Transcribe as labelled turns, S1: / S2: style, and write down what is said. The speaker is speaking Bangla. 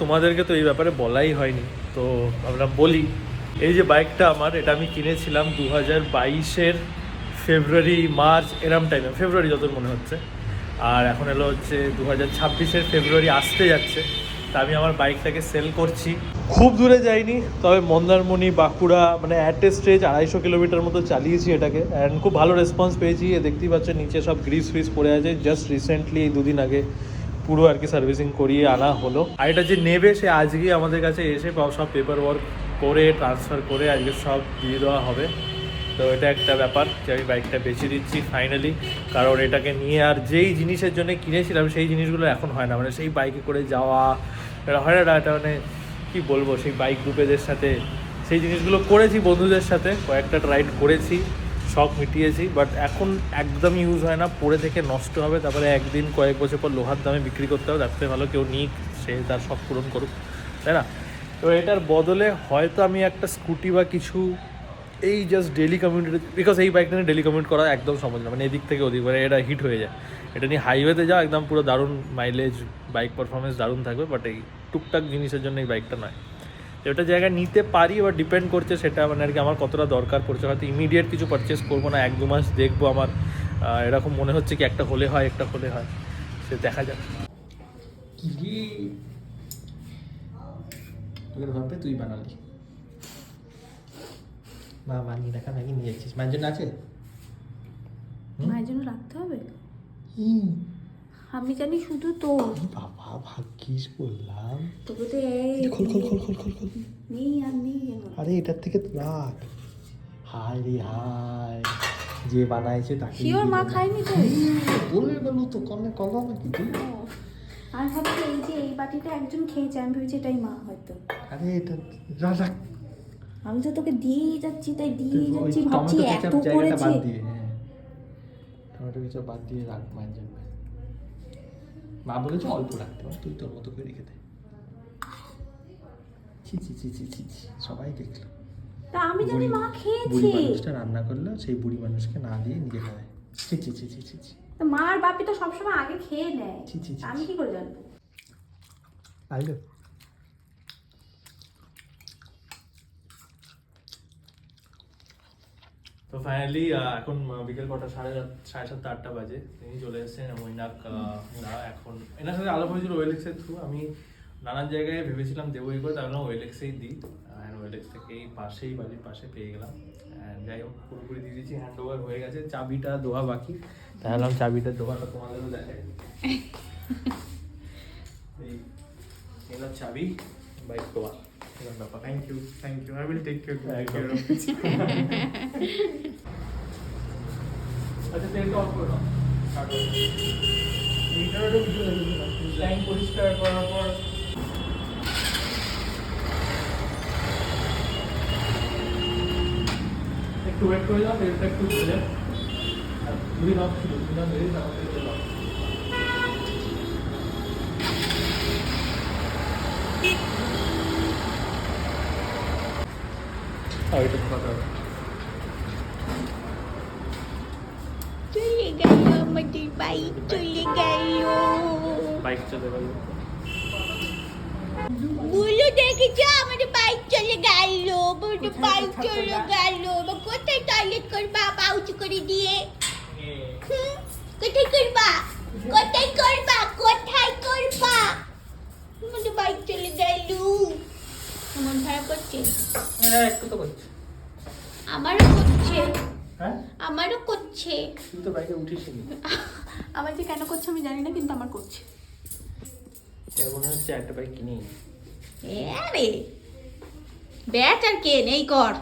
S1: তোমাদেরকে তো এই ব্যাপারে বলাই হয়নি, তো আমরা বলি। এই যে বাইকটা আমার, এটা আমি কিনেছিলাম 2022-এর ফেব্রুয়ারি মার্চ এরম টাইমে, ফেব্রুয়ারি যত মনে হচ্ছে। আর এখন এলো হচ্ছে 2026-এর ফেব্রুয়ারি আসতে যাচ্ছে। তা আমি আমার বাইকটাকে সেল করছি। খুব দূরে যাইনি, তবে মন্দারমণি, বাঁকুড়া, মানে অ্যাট এ স্ট্রেচ 250 কিলোমিটার মতো চালিয়েছি এটাকে। অ্যান্ড খুব ভালো রেসপন্স পেয়েছি। দেখতেই পাচ্ছেন নিচে সব গ্রিস ফ্রিস পড়ে আছে। জাস্ট রিসেন্টলি 2 দিন আগে পুরো আর কি সার্ভিসিং করিয়ে আনা হলো। আর এটা যে নেবে সে আজকেই আমাদের কাছে এসে সব পেপার ওয়ার্ক করে ট্রান্সফার করে আজকে সব দিয়ে দেওয়া হবে। তো এটা একটা ব্যাপার যে আমি বাইকটা বেছে দিচ্ছি ফাইনালি। কারণ এটাকে নিয়ে আর যেই জিনিসের জন্য কিনেছিলাম সেই জিনিসগুলো এখন হয় না। মানে সেই বাইকে করে যাওয়া এটা হয় না, এটা মানে কী বলবো, সেই বাইক গ্রুপেদের সাথে সেই জিনিসগুলো করেছি, বন্ধুদের সাথে কয়েকটা রাইড করেছি, শখ মিটিয়েছি। বাট এখন একদম ইউজ হয় না, পড়ে থেকে নষ্ট হবে, তারপরে একদিন কয়েক বছর পর লোহার দামে বিক্রি করতে হবে। তার থেকে ভালো কেউ নিক, সে তার শখ পূরণ করুক, তাই না? তো এটার বদলে হয়তো আমি একটা স্কুটি বা কিছু এই জাস্ট ডেলি কমিউনিটি, বিকজ এই বাইকটা নিয়ে ডেলি কমিউট করা একদম সহজ না, মানে এদিক থেকে ওদিক, মানে এটা হিট হয়ে যায়। এটা নিয়ে হাইওয়েতে যাও একদম পুরো দারুণ মাইলেজ, বাইক পারফরমেন্স দারুণ থাকবে। বাট এই টুকটাক জিনিসের জন্য এই বাইকটা নয়। ওটা জায়গায় নিতে পারি, এবার ডিপেন্ড করছে সেটা মানে আর কি আমার কতটা দরকার পড়ছে। হয়তো ইমিডিয়েট কিছু পারচেস করবো না, 1-2 মাস দেখবো। আমার এরকম মনে হচ্ছে কি একটা হলে হয়, সে দেখা যাক। ভাববে তুই বানালি, মা বানিয়ে দেখা ম্যাগি নিয়ে যাচ্ছিস, মায়ের জন্য আছে?
S2: মায়ের জন্য রাখতে হবে? আমি জানি শুধু তো।
S1: বাবা ভাগ্যিস বললাম
S2: তোকে তো
S1: খোল
S2: নেই আর নেই কেন?
S1: আরে এটার থেকে রাখ। হাই রে হাই, যে বানাইছে তাকে
S2: শিওর মা খায়নি তো?
S1: বলে বলো তো কনে কলা নাকি তুই?
S2: আমি ভাবছি এই যে এই বাটিটা একজন খেয়েছে, আমি ভেবেছি এটাই মা হয়তো।
S1: আরে এটা রাখ।
S2: আমি তো তোকে দিয়েই যাচ্ছি, তাই দিয়ে যাচ্ছি, ভাবছি এত করেছে।
S1: টমেটো কেচাপ বাদ দিয়ে রাখ মায়ের জন্য। মা বলেছে অল্প রাখতে পার, তুই তোর মতো করে রেখে দে। ছি সবাই দেখলো।
S2: তা আমি জানি মা খেয়েছে।
S1: বুড়ি মানুষটা রান্না করলো, সেই বুড়ি মানুষকে না দিয়ে নিজে খায়। ছি।
S2: তো মা আর বাপি তো সবসময় আগে খেয়ে নেয়, আমি কি করে জানবো?
S1: আইলো তো ফাইনালি এখন বিকেল কটা 7:30-8টা বাজে। তিনি চলে এসেছেন মৈনাক না। এখন এনার সাথে আলাপ হয়েছিল ওয়েলেক্সের থ্রু। আমি নানান জায়গায় ভেবেছিলাম দেবো এই করে, তাহলে ওয়েলেক্সেই দিই। ওয়েলেক্স থেকে এই পাশেই, বাড়ির পাশে পেয়ে গেলাম। যাই হোক পুরোপুরি দিয়ে দিয়েছি, হ্যান্ড ওভার হয়ে গেছে। চাবিটা দোয়া বাকি, তাহলে চাবিটা দোয়াটা তোমাদেরও দেখাই। এই এলাম চাবি, বাইক দোয়া। Thank you. I will take care of it. আচ্ছা তেলটা অফ করো। মিটারটা ভিডিও দেখো না। ট্যাঙ্ক পরিষ্কার করার পর একটু ওয়েট করে যাও, তেলটা একটু ঢেলে। আর দুই নব ছিল, দুই নব ঢেলে তারপর তেল দাও। এটা কথা হবে।
S2: চলে গেল আমাদের বাইক, চলে গেল।
S1: বাইক চলে গেল।
S2: বলো দেখেছো আমাদের বাইক চলে গেল, আমাদের বাইক চলে গেল। কোথায় টয়লেট করবা পাউচ করে দিয়ে? কোথায় করবা? আমাদের বাইক চলে গেল। মন খারাপ করছে?
S1: হ্যাঁ একটু তো করছে।
S2: আমারও করছে।
S1: হ্যাঁ
S2: আমারও করছে।
S1: তুই তো বাইকে উঠিসনি।
S2: আমার যে কেন করছে আমি জানি না, কিন্তু আমার করছে।
S1: মনে হচ্ছে একটা বাইক কিনি।
S2: আরে ব্যাচ আর কে নেই কর।